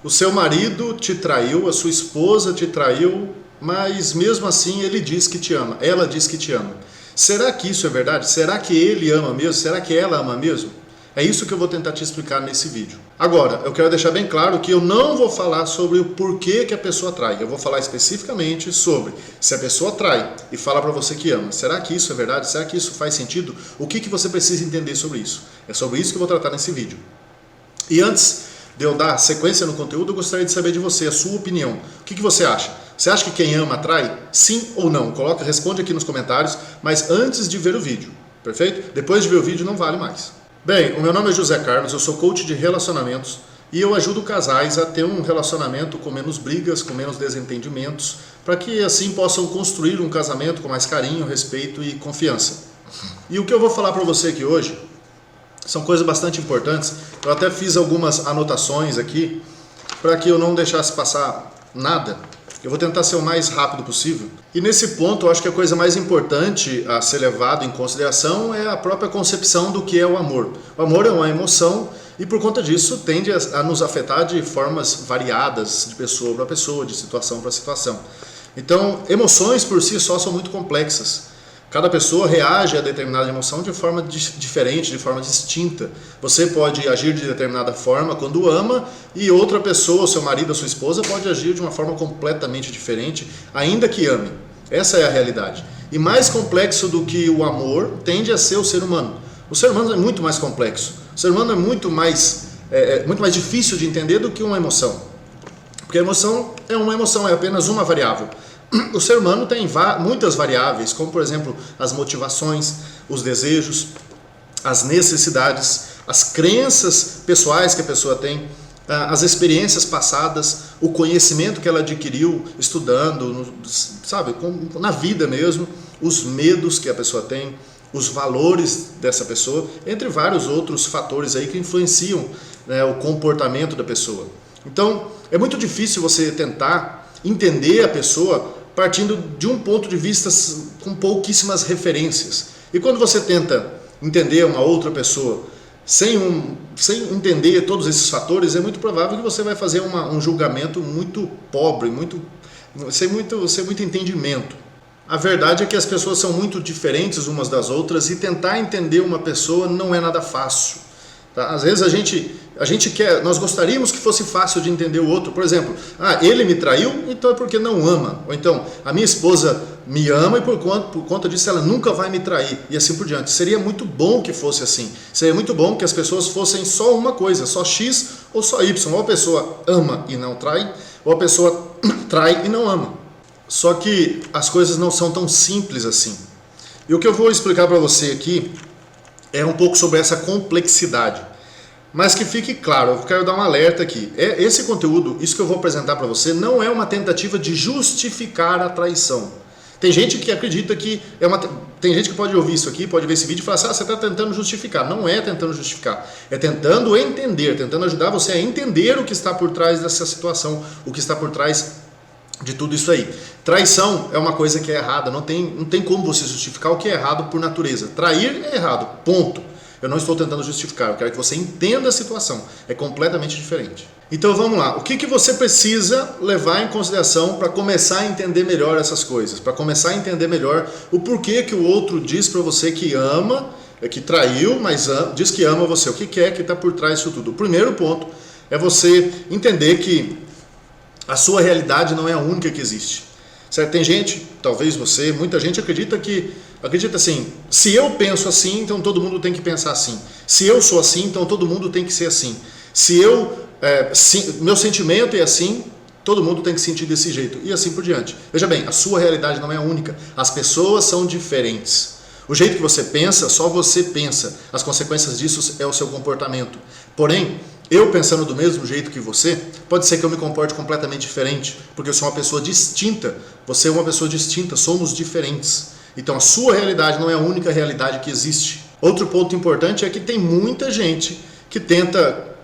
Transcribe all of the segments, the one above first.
O seu marido te traiu, a sua esposa te traiu, mas mesmo assim ele diz que te ama, ela diz que te ama. Será que isso é verdade? Será que ele ama mesmo? Será que ela ama mesmo? É isso que eu vou tentar te explicar nesse vídeo. Agora, eu quero deixar bem claro que eu não vou falar sobre o porquê que a pessoa trai. Eu vou falar especificamente sobre se a pessoa trai e fala pra você que ama. Será que isso é verdade? Será que isso faz sentido? O que você precisa entender sobre isso? É sobre isso que eu vou tratar nesse vídeo. E antes de eu dar sequência no conteúdo, eu gostaria de saber de você, a sua opinião. O que você acha? Você acha que quem ama atrai? Sim ou não? Responde aqui nos comentários, mas antes de ver o vídeo, perfeito? Depois de ver o vídeo não vale mais. Bem, o meu nome é José Carlos, eu sou coach de relacionamentos e eu ajudo casais a ter um relacionamento com menos brigas, com menos desentendimentos, para que assim possam construir um casamento com mais carinho, respeito e confiança. E o que eu vou falar para você aqui hoje são coisas bastante importantes. Eu até fiz algumas anotações aqui para que eu não deixasse passar nada. Eu vou tentar ser o mais rápido possível. E nesse ponto, eu acho que a coisa mais importante a ser levado em consideração é a própria concepção do que é o amor. O amor é uma emoção e por conta disso tende a nos afetar de formas variadas, de pessoa para pessoa, de situação para situação. Então, emoções por si só são muito complexas. Cada pessoa reage a determinada emoção de forma diferente, de forma distinta. Você pode agir de determinada forma quando ama e outra pessoa, seu marido, a sua esposa, pode agir de uma forma completamente diferente, ainda que ame. Essa é a realidade. E mais complexo do que o amor tende a ser o ser humano. O ser humano é muito mais complexo. O ser humano é muito mais difícil de entender do que uma emoção. Porque a emoção é uma emoção, é apenas uma variável. O ser humano tem muitas variáveis, como por exemplo as motivações, os desejos, as necessidades, as crenças pessoais que a pessoa tem, as experiências passadas, o conhecimento que ela adquiriu estudando, sabe, na vida mesmo, os medos que a pessoa tem, os valores dessa pessoa, entre vários outros fatores aí que influenciam, né, o comportamento da pessoa. Então, é muito difícil você tentar entender a pessoa partindo de um ponto de vista com pouquíssimas referências. E quando você tenta entender uma outra pessoa sem entender todos esses fatores, é muito provável que você vai fazer um julgamento muito pobre, sem muito entendimento. A verdade é que as pessoas são muito diferentes umas das outras e tentar entender uma pessoa não é nada fácil. Tá? Às vezes nós gostaríamos que fosse fácil de entender o outro. Por exemplo, ele me traiu, então é porque não ama. Ou então, a minha esposa me ama e por conta disso ela nunca vai me trair. E assim por diante. Seria muito bom que fosse assim. Seria muito bom que as pessoas fossem só uma coisa, só X ou só Y. Ou a pessoa ama e não trai, ou a pessoa trai e não ama. Só que as coisas não são tão simples assim. E o que eu vou explicar para você aqui é um pouco sobre essa complexidade. Mas que fique claro, eu quero dar um alerta aqui. Esse conteúdo, isso que eu vou apresentar para você, não é uma tentativa de justificar a traição. Tem gente que acredita que tem gente que pode ouvir isso aqui, pode ver esse vídeo e falar assim, você está tentando justificar. Não é tentando justificar, é tentando entender, tentando ajudar você a entender o que está por trás dessa situação, o que está por trás de tudo isso aí. Traição é uma coisa que é errada, não tem como você justificar o que é errado por natureza. Trair é errado, ponto. Eu não estou tentando justificar, eu quero que você entenda a situação, é completamente diferente. Então vamos lá, o que você precisa levar em consideração para começar a entender melhor essas coisas, para começar a entender melhor o porquê que o outro diz para você que ama, que traiu, mas diz que ama você, o que é que está por trás disso tudo? O primeiro ponto é você entender que a sua realidade não é a única que existe. Certo? Tem gente, talvez você, muita gente acredita assim, se eu penso assim, então todo mundo tem que pensar assim. Se eu sou assim, então todo mundo tem que ser assim. Meu sentimento é assim, todo mundo tem que sentir desse jeito. E assim por diante. Veja bem, a sua realidade não é a única. As pessoas são diferentes. O jeito que você pensa, só você pensa. As consequências disso é o seu comportamento. Porém, eu pensando do mesmo jeito que você, pode ser que eu me comporte completamente diferente, porque eu sou uma pessoa distinta, você é uma pessoa distinta, somos diferentes. Então a sua realidade não é a única realidade que existe. Outro ponto importante é que tem muita gente que tenta,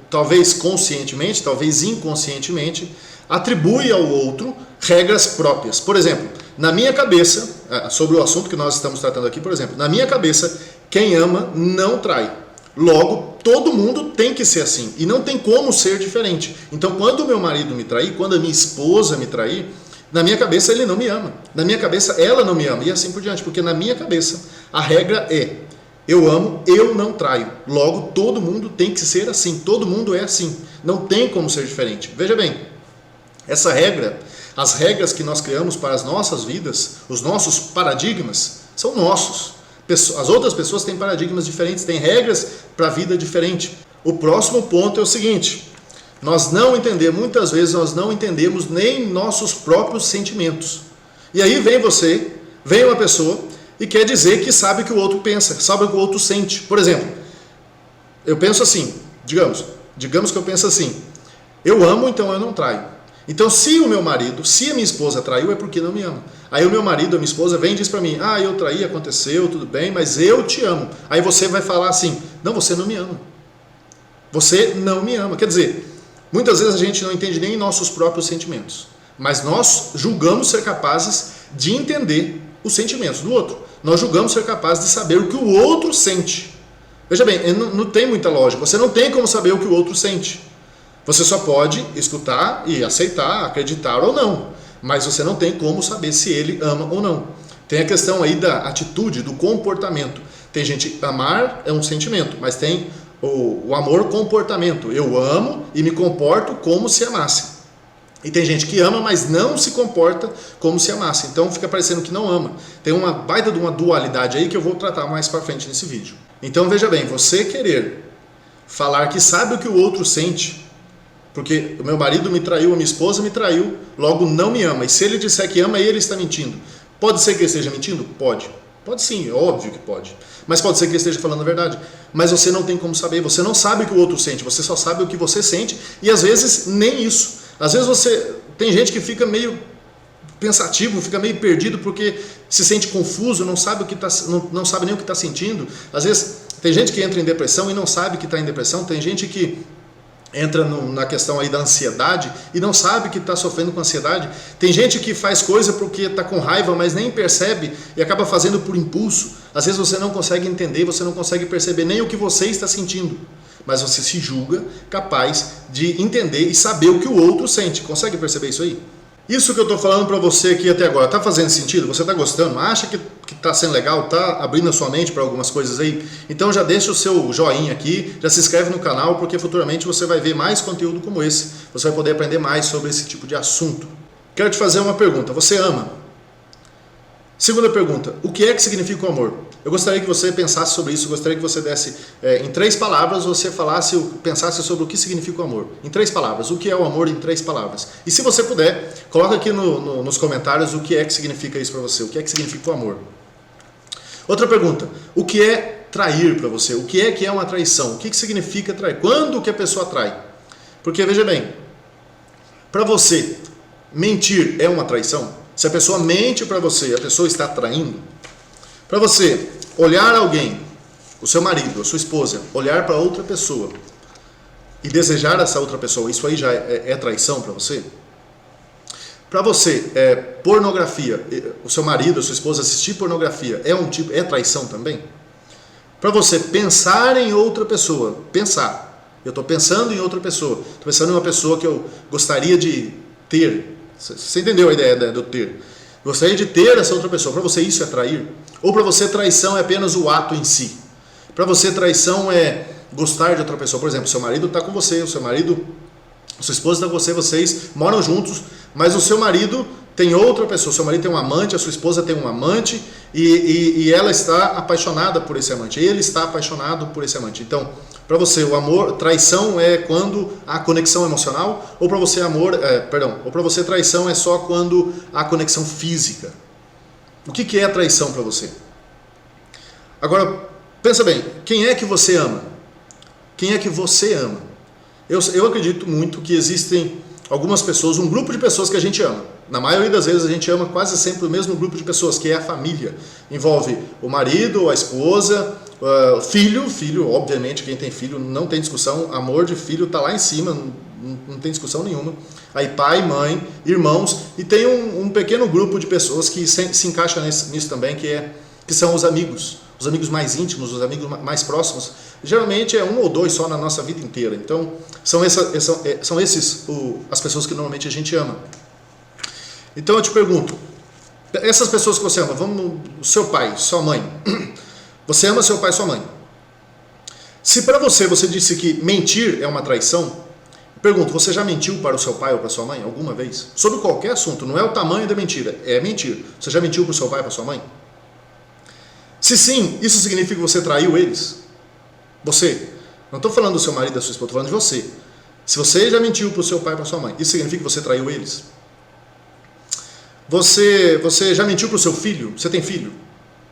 talvez conscientemente, talvez inconscientemente, atribui ao outro regras próprias. Por exemplo, na minha cabeça, sobre o assunto que nós estamos tratando aqui, por exemplo, na minha cabeça, quem ama não trai. Logo, todo mundo tem que ser assim, e não tem como ser diferente. Então, quando o meu marido me trair, quando a minha esposa me trair, na minha cabeça ele não me ama, na minha cabeça ela não me ama, e assim por diante, porque na minha cabeça a regra é: eu amo, eu não traio. Logo, todo mundo tem que ser assim, todo mundo é assim, não tem como ser diferente. Veja bem, essa regra, as regras que nós criamos para as nossas vidas, os nossos paradigmas, são nossos. As outras pessoas têm paradigmas diferentes, têm regras para a vida diferente. O próximo ponto é o seguinte: muitas vezes nós não entendemos nem nossos próprios sentimentos. E aí vem uma pessoa e quer dizer que sabe o que o outro pensa, sabe o que o outro sente. Por exemplo, eu penso assim, digamos que eu penso assim: eu amo, então eu não traio. Então, se o meu marido, se a minha esposa traiu, é porque não me ama. Aí o meu marido, a minha esposa, vem e diz pra mim: ah, eu traí, aconteceu, tudo bem, mas eu te amo. Aí você vai falar assim: não, você não me ama. Você não me ama. Quer dizer, muitas vezes a gente não entende nem nossos próprios sentimentos, mas nós julgamos ser capazes de entender os sentimentos do outro. Nós julgamos ser capazes de saber o que o outro sente. Veja bem, não tem muita lógica. Você não tem como saber o que o outro sente. Você só pode escutar e aceitar, acreditar ou não, mas você não tem como saber se ele ama ou não. Tem a questão aí da atitude, do comportamento. Tem gente, amar é um sentimento, mas tem o amor comportamento. Eu amo e me comporto como se amasse. E tem gente que ama, mas não se comporta como se amasse. Então fica parecendo que não ama. Tem uma baita de uma dualidade aí que eu vou tratar mais pra frente nesse vídeo. Então veja bem, você querer falar que sabe o que o outro sente, porque o meu marido me traiu, a minha esposa me traiu, logo não me ama. E se ele disser que ama, ele está mentindo. Pode ser que ele esteja mentindo? Pode. Pode sim, óbvio que pode. Mas pode ser que ele esteja falando a verdade. Mas você não tem como saber, você não sabe o que o outro sente, você só sabe o que você sente, e às vezes nem isso. Às vezes tem gente que fica meio pensativo, fica meio perdido porque se sente confuso, não sabe não sabe nem o que está sentindo. Às vezes tem gente que entra em depressão e não sabe que está em depressão, tem gente que entra na questão aí da ansiedade e não sabe que está sofrendo com ansiedade. Tem gente que faz coisa porque está com raiva, mas nem percebe e acaba fazendo por impulso. Às vezes você não consegue entender, você não consegue perceber nem o que você está sentindo, mas você se julga capaz de entender e saber o que o outro sente. Consegue perceber isso aí? Isso que eu estou falando para você aqui até agora, está fazendo sentido? Você está gostando? Acha que está sendo legal? Está abrindo a sua mente para algumas coisas aí? Então já deixa o seu joinha aqui, já se inscreve no canal, porque futuramente você vai ver mais conteúdo como esse. Você vai poder aprender mais sobre esse tipo de assunto. Quero te fazer uma pergunta. Você ama? Segunda pergunta, o que é que significa o amor? Eu gostaria que você pensasse sobre isso, eu gostaria que você desse, em 3 palavras, você pensasse sobre o que significa o amor. Em 3 palavras, o que é o amor em 3 palavras. E se você puder, coloca aqui nos comentários o que é que significa isso para você, o que é que significa o amor. Outra pergunta, o que é trair para você? O que é uma traição? O que significa trair? Quando que a pessoa trai? Porque, veja bem, para você, mentir é uma traição? Se a pessoa mente para você, a pessoa está traindo. Para você olhar alguém, o seu marido, a sua esposa, olhar para outra pessoa e desejar essa outra pessoa, isso aí já é traição para você? Para você, pornografia, o seu marido, a sua esposa assistir pornografia, é traição também? Para você pensar em outra pessoa, eu estou pensando em outra pessoa, estou pensando em uma pessoa que eu gostaria de ter. Você entendeu a ideia do ter? Gostaria de ter essa outra pessoa. Para você isso é trair? Ou para você traição é apenas o ato em si? Para você traição é gostar de outra pessoa. Por exemplo, seu marido está com você, sua esposa está com você, vocês moram juntos, mas o seu marido tem outra pessoa. Seu marido tem um amante, a sua esposa tem um amante e ela está apaixonada por esse amante. Ele está apaixonado por esse amante. Então, para você, o amor, traição é quando há conexão emocional, ou para você ou para você traição é só quando há conexão física. O que é traição para você? Agora, pensa bem, quem é que você ama? Quem é que você ama? Eu acredito muito que existem algumas pessoas, um grupo de pessoas que a gente ama. Na maioria das vezes a gente ama quase sempre o mesmo grupo de pessoas, que é a família. Envolve o marido, a esposa, filho, obviamente, quem tem filho não tem discussão, amor de filho está lá em cima, não tem discussão nenhuma. Aí pai, mãe, irmãos, e tem um pequeno grupo de pessoas que se encaixa nisso também, que são os amigos mais íntimos, os amigos mais próximos. geralmente é um ou dois só na nossa vida inteira. Então, são esses as pessoas que normalmente a gente ama. Então eu te pergunto, essas pessoas que você ama, seu pai, sua mãe, você ama seu pai e sua mãe. Se para você disse que mentir é uma traição, pergunto, você já mentiu para o seu pai ou para sua mãe alguma vez? Sobre qualquer assunto, não é o tamanho da mentira, é mentir. Você já mentiu para o seu pai ou para sua mãe? Se sim, isso significa que você traiu eles? Você. Não estou falando do seu marido e da sua esposa, estou falando de você. Se você já mentiu para o seu pai ou para sua mãe, isso significa que você traiu eles? Você já mentiu para o seu filho? Você tem filho?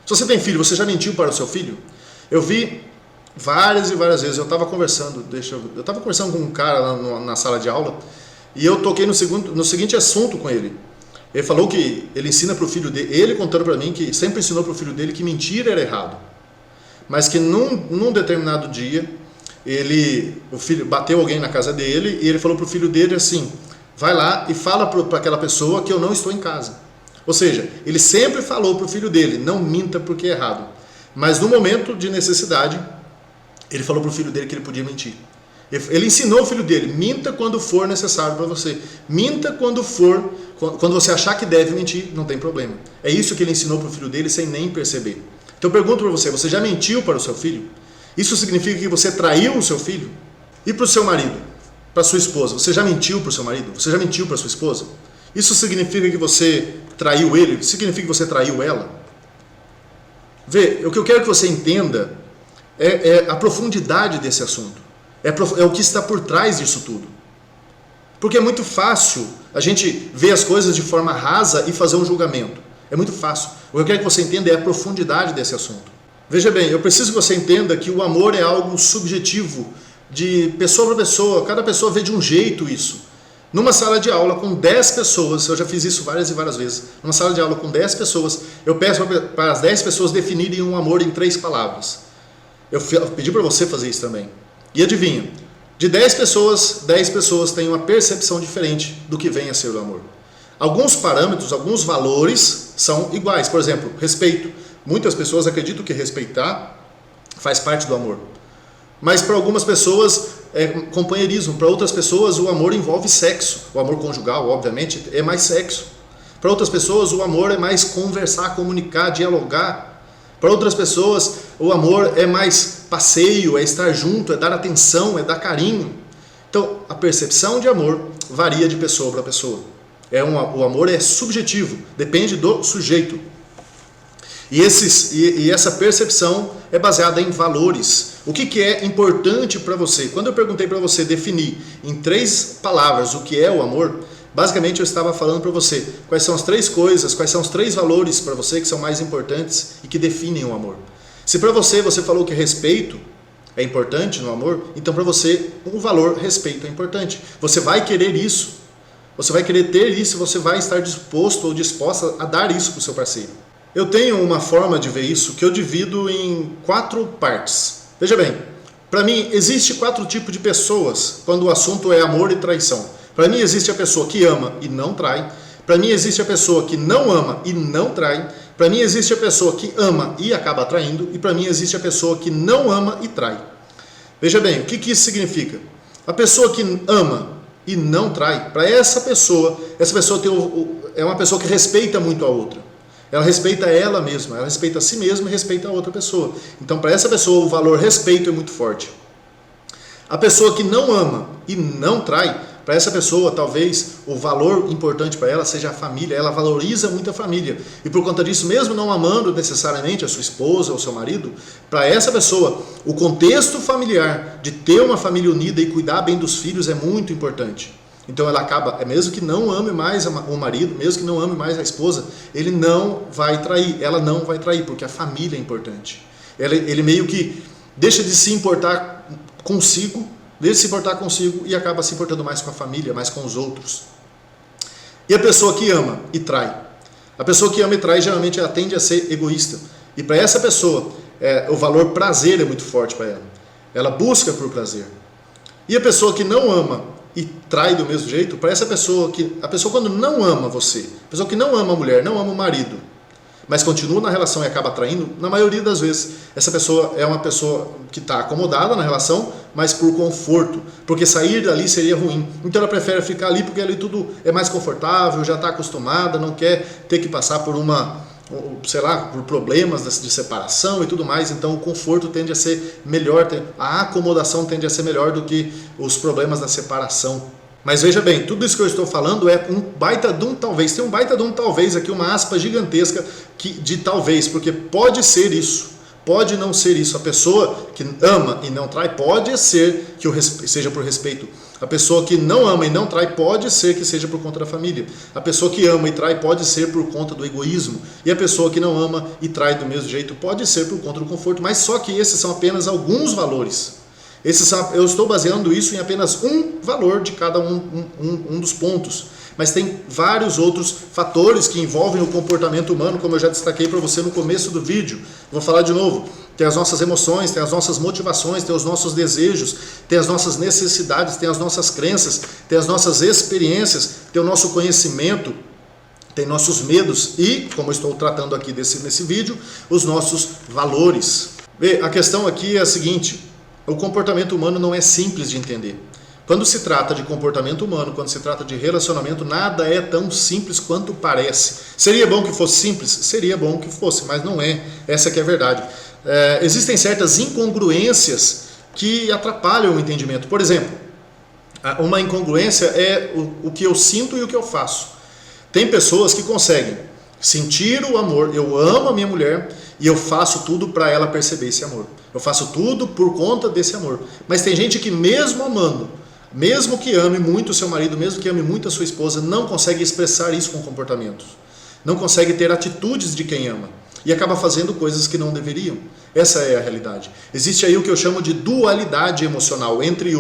Se você tem filho, você já mentiu para o seu filho? Eu vi várias e várias vezes, eu estava conversando com um cara lá na sala de aula e eu toquei no seguinte assunto com ele. Ele falou que ele ensina para o filho dele, ele contando para mim que sempre ensinou para o filho dele que mentir era errado, mas que num determinado dia o filho bateu alguém na casa dele e ele falou para o filho dele assim: vai lá e fala para aquela pessoa que eu não estou em casa. Ou seja, ele sempre falou para o filho dele: não minta porque é errado. Mas no momento de necessidade, ele falou para o filho dele que ele podia mentir. Ele ensinou o filho dele: minta quando for necessário para você. Minta quando você achar que deve mentir, não tem problema. É isso que ele ensinou para o filho dele sem nem perceber. Então eu pergunto para você já mentiu para o seu filho? Isso significa que você traiu o seu filho? E para o seu marido? Para sua esposa? Você já mentiu para o seu marido? Você já mentiu para sua esposa? Isso significa que você traiu ele? Significa que você traiu ela? Vê, o que eu quero que você entenda é a profundidade desse assunto. É o que está por trás disso tudo. Porque é muito fácil a gente ver as coisas de forma rasa e fazer um julgamento. É muito fácil. O que eu quero que você entenda é a profundidade desse assunto. Veja bem, eu preciso que você entenda que o amor é algo subjetivo, de pessoa para pessoa. Cada pessoa vê de um jeito isso. Numa sala de aula com 10 pessoas, eu já fiz isso várias e várias vezes. Numa sala de aula com 10 pessoas, eu peço para as 10 pessoas definirem um amor em 3 palavras. Eu pedi para você fazer isso também. E adivinha, de 10 pessoas têm uma percepção diferente do que vem a ser o amor. Alguns parâmetros, alguns valores são iguais. Por exemplo, respeito. Muitas pessoas acreditam que respeitar faz parte do amor. Mas para algumas pessoas é companheirismo. Para outras pessoas o amor envolve sexo. O amor conjugal, obviamente, é mais sexo. Para outras pessoas o amor é mais conversar, comunicar, dialogar. Para outras pessoas o amor é mais passeio, é estar junto, é dar atenção, é dar carinho. Então a percepção de amor varia de pessoa para pessoa. O amor é subjetivo, depende do sujeito. E essa percepção é baseada em valores. O que é importante para você? Quando eu perguntei para você definir em 3 palavras o que é o amor, basicamente eu estava falando para você quais são as 3 coisas, quais são os 3 valores para você que são mais importantes e que definem o amor. Se para você falou que respeito é importante no amor, então para você o valor respeito é importante. Você vai querer isso, você vai querer ter isso, você vai estar disposto ou disposta a dar isso para o seu parceiro. Eu tenho uma forma de ver isso que eu divido em 4 partes. Veja bem, para mim existe 4 tipos de pessoas quando o assunto é amor e traição. Para mim existe a pessoa que ama e não trai. Para mim existe a pessoa que não ama e não trai. Para mim existe a pessoa que ama e acaba traindo. E para mim existe a pessoa que não ama e trai. Veja bem, o que isso significa? A pessoa que ama e não trai, para essa pessoa é uma pessoa que respeita muito a outra. Ela respeita ela mesma, ela respeita a si mesma e respeita a outra pessoa. Então, para essa pessoa, o valor respeito é muito forte. A pessoa que não ama e não trai, para essa pessoa, talvez, o valor importante para ela seja a família. Ela valoriza muito a família. E por conta disso, mesmo não amando necessariamente a sua esposa ou seu marido, para essa pessoa, o contexto familiar de ter uma família unida e cuidar bem dos filhos é muito importante. Então ela acaba, mesmo que não ame mais o marido, mesmo que não ame mais a esposa, ele não vai trair, ela não vai trair, porque a família é importante. Ele meio que deixa de se importar consigo, e acaba se importando mais com a família, mais com os outros. E a pessoa que ama e trai? A pessoa que ama e trai geralmente ela tende a ser egoísta. E para essa pessoa, o valor prazer é muito forte para ela. Ela busca por prazer. E a pessoa que não ama e trai do mesmo jeito, para essa pessoa a pessoa quando não ama você, a pessoa que não ama a mulher, não ama o marido, mas continua na relação e acaba traindo, na maioria das vezes, essa pessoa é uma pessoa que está acomodada na relação, mas por conforto, porque sair dali seria ruim. Então ela prefere ficar ali porque ali tudo é mais confortável, já está acostumada, não quer ter que passar por por problemas de separação e tudo mais. Então o conforto tende a ser melhor, a acomodação tende a ser melhor do que os problemas da separação. Mas veja bem, tudo isso que eu estou falando é um baita de um talvez. Tem um baita de um talvez aqui, uma aspa gigantesca de talvez, porque pode ser isso, pode não ser isso. A pessoa que ama e não trai pode ser que seja por respeito. A pessoa que não ama e não trai pode ser que seja por conta da família. A pessoa que ama e trai pode ser por conta do egoísmo. E a pessoa que não ama e trai do mesmo jeito pode ser por conta do conforto. Mas só que esses são apenas alguns valores. Eu estou baseando isso em apenas um valor de cada um dos pontos. Mas tem vários outros fatores que envolvem o comportamento humano, como eu já destaquei para você no começo do vídeo. Vou falar de novo. Tem as nossas emoções, tem as nossas motivações, tem os nossos desejos, tem as nossas necessidades, tem as nossas crenças, tem as nossas experiências, tem o nosso conhecimento, tem nossos medos e, como eu estou tratando aqui nesse vídeo, os nossos valores. A questão aqui é a seguinte: o comportamento humano não é simples de entender. Quando se trata de comportamento humano, quando se trata de relacionamento, nada é tão simples quanto parece. Seria bom que fosse simples? Seria bom que fosse, mas não é. Essa que é a verdade. Existem certas incongruências que atrapalham o entendimento. Por exemplo, uma incongruência é o que eu sinto e o que eu faço. Tem pessoas que conseguem sentir o amor. Eu amo a minha mulher e eu faço tudo para ela perceber esse amor. Eu faço tudo por conta desse amor. Mas tem gente que mesmo amando, mesmo que ame muito o seu marido, mesmo que ame muito a sua esposa, não consegue expressar isso com comportamentos. Não consegue ter atitudes de quem ama. E acaba fazendo coisas que não deveriam. Essa é a realidade. Existe aí o que eu chamo de dualidade emocional entre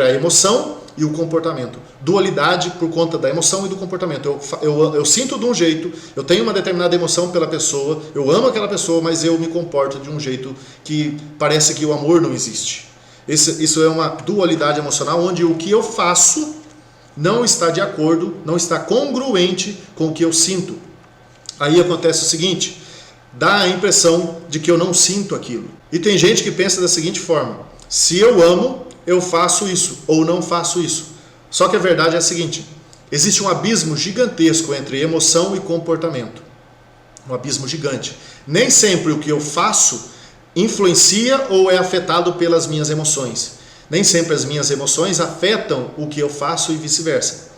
a emoção e o comportamento. Dualidade por conta da emoção e do comportamento. Eu sinto de um jeito, eu tenho uma determinada emoção pela pessoa, eu amo aquela pessoa, mas eu me comporto de um jeito que parece que o amor não existe. Isso é uma dualidade emocional, onde o que eu faço não está de acordo, não está congruente com o que eu sinto. Aí acontece o seguinte: dá a impressão de que eu não sinto aquilo. E tem gente que pensa da seguinte forma: se eu amo, eu faço isso, ou não faço isso. Só que a verdade é a seguinte: existe um abismo gigantesco entre emoção e comportamento. Um abismo gigante. Nem sempre o que eu faço influencia ou é afetado pelas minhas emoções. Nem sempre as minhas emoções afetam o que eu faço e vice-versa.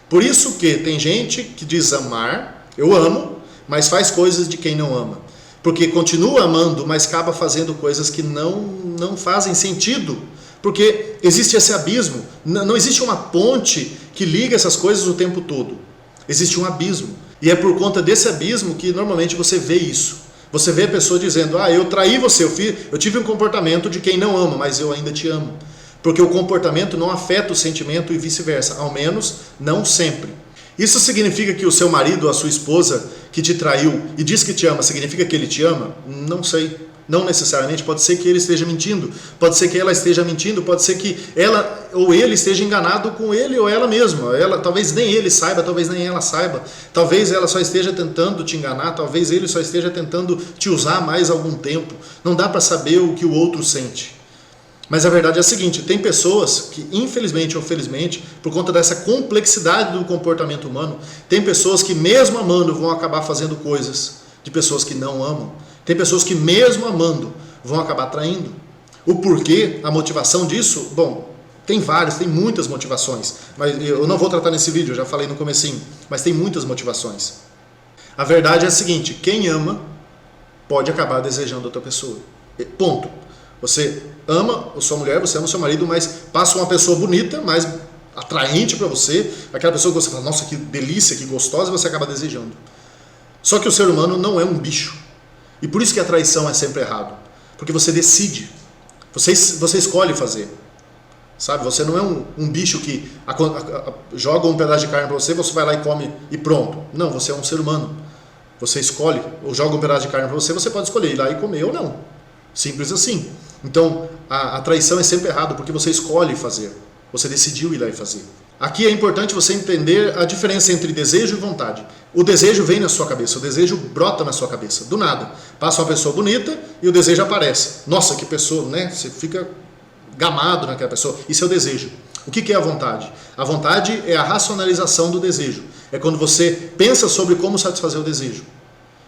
Por isso que tem gente que diz amar, eu amo, mas faz coisas de quem não ama. Porque continua amando, mas acaba fazendo coisas que não fazem sentido. Porque existe esse abismo. Não existe uma ponte que liga essas coisas o tempo todo. Existe um abismo. E é por conta desse abismo que normalmente você vê isso. Você vê a pessoa dizendo: eu traí você, eu tive um comportamento de quem não ama, mas eu ainda te amo. Porque o comportamento não afeta o sentimento e vice-versa. Ao menos, não sempre. Isso significa que o seu marido ou a sua esposa que te traiu e diz que te ama, significa que ele te ama? Não sei. Não necessariamente. Pode ser que ele esteja mentindo, pode ser que ela esteja mentindo, pode ser que ela ou ele esteja enganado com ele ou ela mesma. Talvez nem ele saiba, talvez nem ela saiba, talvez ela só esteja tentando te enganar, talvez ele só esteja tentando te usar mais algum tempo. Não dá para saber o que o outro sente. Mas a verdade é a seguinte: tem pessoas que, infelizmente ou felizmente, por conta dessa complexidade do comportamento humano, tem pessoas que mesmo amando vão acabar fazendo coisas de pessoas que não amam. Tem pessoas que mesmo amando vão acabar traindo. O porquê, a motivação disso? Bom, tem muitas motivações. Mas eu não vou tratar nesse vídeo, eu já falei no comecinho. Mas tem muitas motivações. A verdade é a seguinte: quem ama pode acabar desejando outra pessoa. Ponto. Você ama a sua mulher, você ama o seu marido, mas passa uma pessoa bonita, mais atraente para você, aquela pessoa que você fala: nossa, que delícia, que gostosa, e você acaba desejando. Só que o ser humano não é um bicho. E por isso que a traição é sempre errado. Porque você decide. Você escolhe fazer. Sabe? Você não é um bicho que joga um pedaço de carne para você, você vai lá e come e pronto. Não, você é um ser humano. Você escolhe, ou joga um pedaço de carne para você pode escolher ir lá e comer ou não. Simples assim. Então, a traição é sempre errado porque você escolhe fazer. Você decidiu ir lá e fazer. Aqui é importante você entender a diferença entre desejo e vontade. o desejo vem na sua cabeça, o desejo brota na sua cabeça, do nada. Passa uma pessoa bonita e o desejo aparece. Nossa, que pessoa, né? Você fica gamado naquela pessoa. Isso é o desejo. O que é a vontade? A vontade é a racionalização do desejo. É quando você pensa sobre como satisfazer o desejo.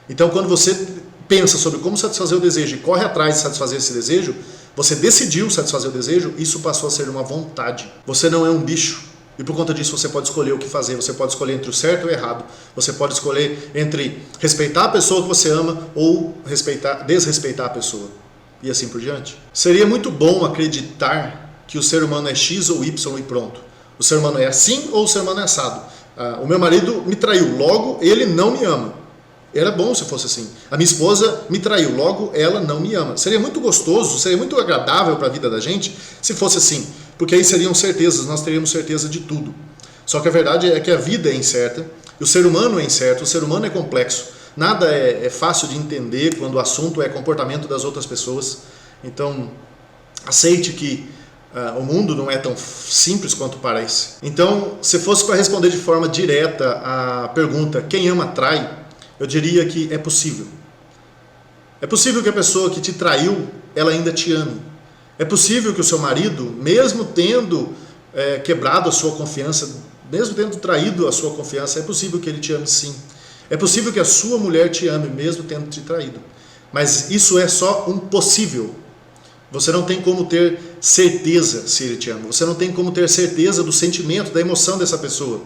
Então, quando você pensa sobre como satisfazer o desejo e corre atrás de satisfazer esse desejo, você decidiu satisfazer o desejo, isso passou a ser uma vontade. Você não é um bicho. E por conta disso você pode escolher o que fazer, você pode escolher entre o certo e o errado, você pode escolher entre respeitar a pessoa que você ama ou desrespeitar a pessoa. E assim por diante. Seria muito bom acreditar que o ser humano é X ou Y e pronto. O ser humano é assim ou o ser humano é assado. O meu marido me traiu, logo ele não me ama. Era bom se fosse assim. A minha esposa me traiu, logo ela não me ama. Seria muito gostoso, seria muito agradável para a vida da gente se fosse assim. Porque aí seriam certezas, nós teríamos certeza de tudo. Só que a verdade é que a vida é incerta, e o ser humano é incerto, o ser humano é complexo. Nada é fácil de entender quando o assunto é comportamento das outras pessoas. Então, aceite que o mundo não é tão simples quanto parece. Então, se fosse para responder de forma direta a pergunta quem ama trai, eu diria que é possível. É possível que a pessoa que te traiu, ela ainda te ame. É possível que o seu marido, mesmo tendo quebrado a sua confiança, mesmo tendo traído a sua confiança, é possível que ele te ame sim. É possível que a sua mulher te ame, mesmo tendo te traído. Mas isso é só um possível. Você não tem como ter certeza se ele te ama. Você não tem como ter certeza do sentimento, da emoção dessa pessoa.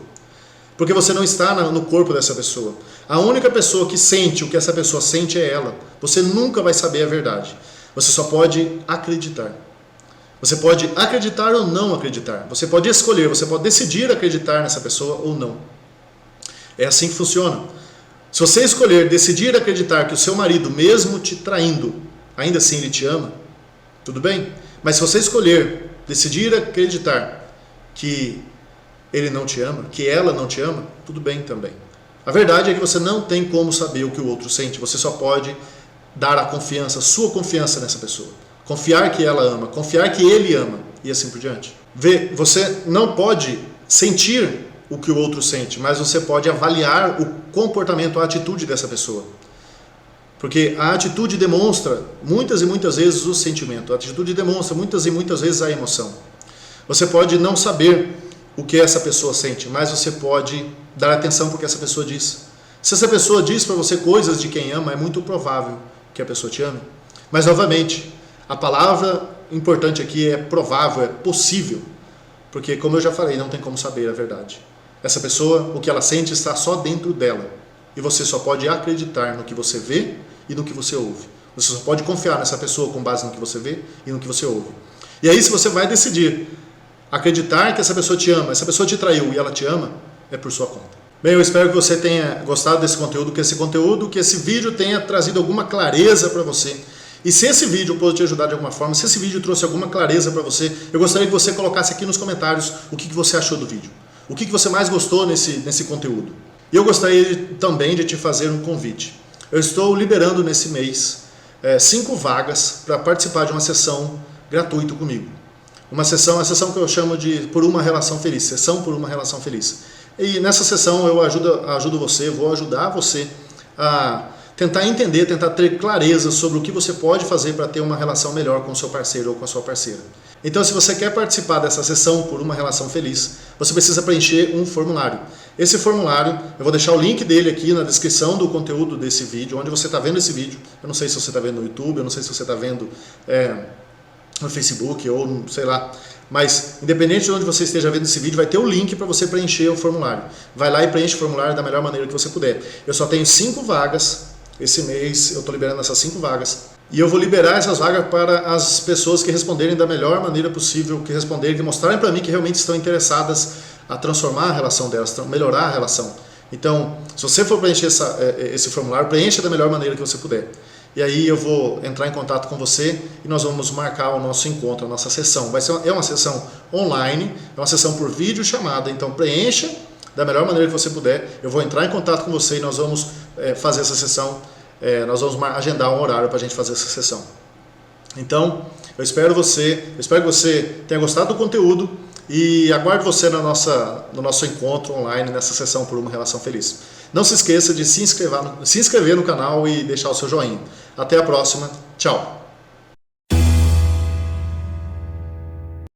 Porque você não está no corpo dessa pessoa. A única pessoa que sente o que essa pessoa sente é ela. Você nunca vai saber a verdade. Você só pode acreditar. Você pode acreditar ou não acreditar. Você pode escolher, você pode decidir acreditar nessa pessoa ou não. É assim que funciona. Se você escolher decidir acreditar que o seu marido, mesmo te traindo, ainda assim ele te ama, tudo bem. Mas se você escolher decidir acreditar que ele não te ama, que ela não te ama, tudo bem também. A verdade é que você não tem como saber o que o outro sente. Você só pode dar a confiança, sua confiança nessa pessoa. Confiar que ela ama, confiar que ele ama e assim por diante. Você não pode sentir o que o outro sente, mas você pode avaliar o comportamento, a atitude dessa pessoa. Porque a atitude demonstra muitas e muitas vezes o sentimento, a atitude demonstra muitas e muitas vezes a emoção. Você pode não saber o que essa pessoa sente, mas você pode dar atenção para o que essa pessoa diz. Se essa pessoa diz para você coisas de quem ama, é muito provável que a pessoa te ame. Mas novamente, a palavra importante aqui é provável, é possível. Porque, como eu já falei, não tem como saber a verdade. Essa pessoa, o que ela sente está só dentro dela. E você só pode acreditar no que você vê e no que você ouve. Você só pode confiar nessa pessoa com base no que você vê e no que você ouve. E aí, se você vai decidir acreditar que essa pessoa te ama, essa pessoa te traiu e ela te ama, é por sua conta. Bem, eu espero que você tenha gostado desse conteúdo, que esse vídeo tenha trazido alguma clareza para você. E se esse vídeo pôde te ajudar de alguma forma, se esse vídeo trouxe alguma clareza para você, eu gostaria que você colocasse aqui nos comentários o que você achou do vídeo. O que você mais gostou nesse conteúdo. E eu gostaria também de te fazer um convite. Eu estou liberando nesse mês 5 vagas para participar de uma sessão gratuita comigo. A sessão que eu chamo de Por uma Relação Feliz, sessão por uma relação feliz. E nessa sessão eu vou ajudar você a tentar entender, tentar ter clareza sobre o que você pode fazer para ter uma relação melhor com o seu parceiro ou com a sua parceira. Então, se você quer participar dessa sessão Por uma Relação Feliz, você precisa preencher um formulário. Esse formulário, eu vou deixar o link dele aqui na descrição do conteúdo desse vídeo, onde você está vendo esse vídeo. Eu não sei se você está vendo no YouTube, eu não sei se você está vendo no Facebook ou sei lá. Mas, independente de onde você esteja vendo esse vídeo, vai ter o link para você preencher o formulário. Vai lá e preenche o formulário da melhor maneira que você puder. Eu só tenho 5 vagas. Esse mês eu estou liberando essas 5 vagas. E eu vou liberar essas vagas para as pessoas que responderem da melhor maneira possível, que mostrarem para mim que realmente estão interessadas a transformar a relação delas, melhorar a relação. Então, se você for preencher esse formulário, preencha da melhor maneira que você puder. E aí eu vou entrar em contato com você e nós vamos marcar o nosso encontro, a nossa sessão. É uma sessão online, é uma sessão por vídeo chamada, então preencha da melhor maneira que você puder. Eu vou entrar em contato com você e nós vamos fazer essa sessão, nós vamos agendar um horário para a gente fazer essa sessão. Então, eu espero que você tenha gostado do conteúdo e aguardo você no nosso encontro online, nessa sessão Por uma Relação Feliz. Não se esqueça de se inscrever no canal e deixar o seu joinha. Até a próxima. Tchau.